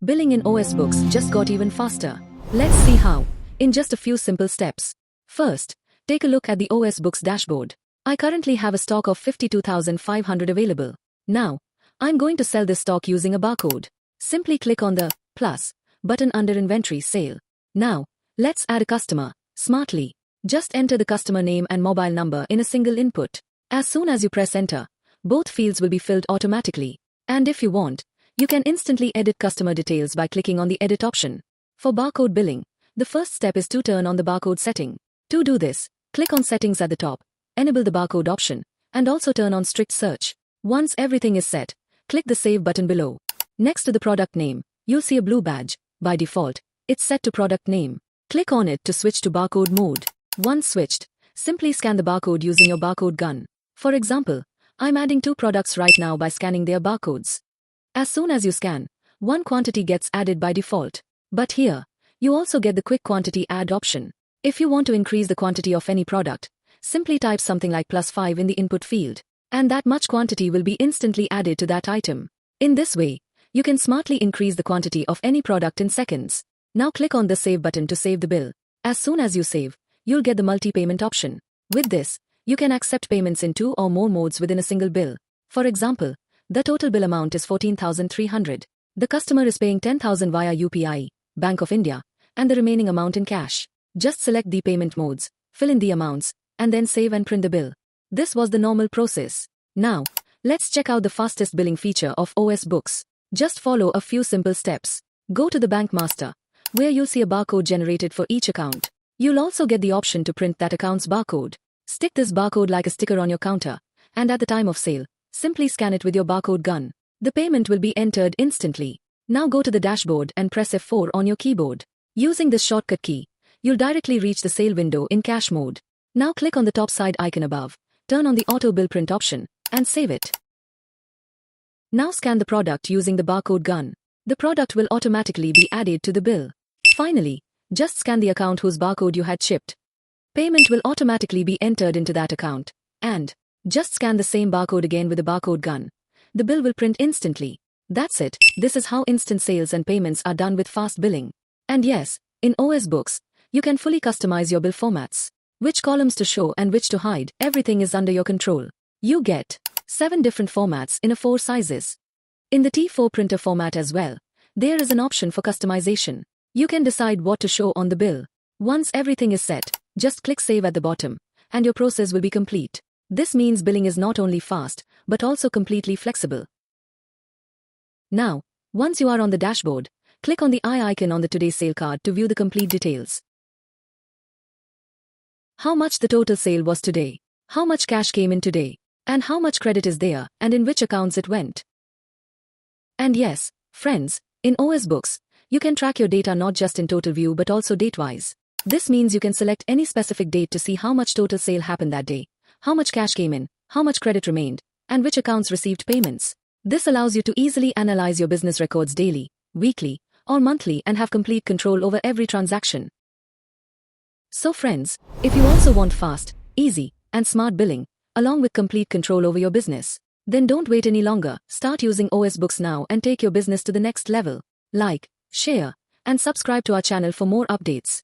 Billing in OS Books just got even faster. Let's see how, in just a few simple steps. First, take a look at the OS Books dashboard. I currently have a stock of 52,500 available. Now, I'm going to sell this stock using a barcode. Simply click on the plus button under Inventory Sale. Now, let's add a customer, smartly. Just enter the customer name and mobile number in a single input. As soon as you press enter, both fields will be filled automatically. And if you want, you can instantly edit customer details by clicking on the edit option. For barcode billing, the first step is to turn on the barcode setting. To do this, click on Settings at the top, enable the barcode option, and also turn on strict search. Once everything is set, click the Save button below. Next to the product name, you'll see a blue badge. By default, it's set to product name. Click on it to switch to barcode mode. Once switched, simply scan the barcode using your barcode gun. For example, I'm adding 2 products right now by scanning their barcodes. As soon as you scan, one quantity gets added by default. But here, you also get the quick quantity add option. If you want to increase the quantity of any product, simply type something like +5 in the input field, and that much quantity will be instantly added to that item. In this way, you can smartly increase the quantity of any product in seconds. Now click on the Save button to save the bill. As soon as you save, you'll get the multi-payment option. With this, you can accept payments in 2 or more modes within a single bill. For example, the total bill amount is 14,300. The customer is paying 10,000 via UPI, Bank of India, and the remaining amount in cash. Just select the payment modes, fill in the amounts, and then save and print the bill. This was the normal process. Now, let's check out the fastest billing feature of OS Books. Just follow a few simple steps. Go to the Bank Master, where you'll see a barcode generated for each account. You'll also get the option to print that account's barcode. Stick this barcode like a sticker on your counter, and at the time of sale, simply scan it with your barcode gun. The payment will be entered instantly. Now go to the dashboard and press F4 on your keyboard. Using this shortcut key, you'll directly reach the sale window in cash mode. Now click on the top side icon above, turn on the auto bill print option, and save it. Now scan the product using the barcode gun. The product will automatically be added to the bill. Finally, just scan the account whose barcode you had chipped. Payment will automatically be entered into that account. And just scan the same barcode again with the barcode gun. The bill will print instantly. That's it. This is how instant sales and payments are done with fast billing. And yes, in OS Books, you can fully customize your bill formats. Which columns to show and which to hide, everything is under your control. You get 7 different formats in 4 sizes. In the T4 printer format as well, there is an option for customization. You can decide what to show on the bill. Once everything is set, just click Save at the bottom, and your process will be complete. This means billing is not only fast, but also completely flexible. Now, once you are on the dashboard, click on the eye icon on the Today's Sale card to view the complete details. How much the total sale was today, how much cash came in today, and how much credit is there, and in which accounts it went. And yes, friends, in OS Books, you can track your data not just in total view but also date-wise. This means you can select any specific date to see how much total sale happened that day, how much cash came in, how much credit remained, and which accounts received payments. This allows you to easily analyze your business records daily, weekly, or monthly and have complete control over every transaction. So friends, if you also want fast, easy, and smart billing, along with complete control over your business, then don't wait any longer. Start using OS Books now and take your business to the next level. Like, share, and subscribe to our channel for more updates.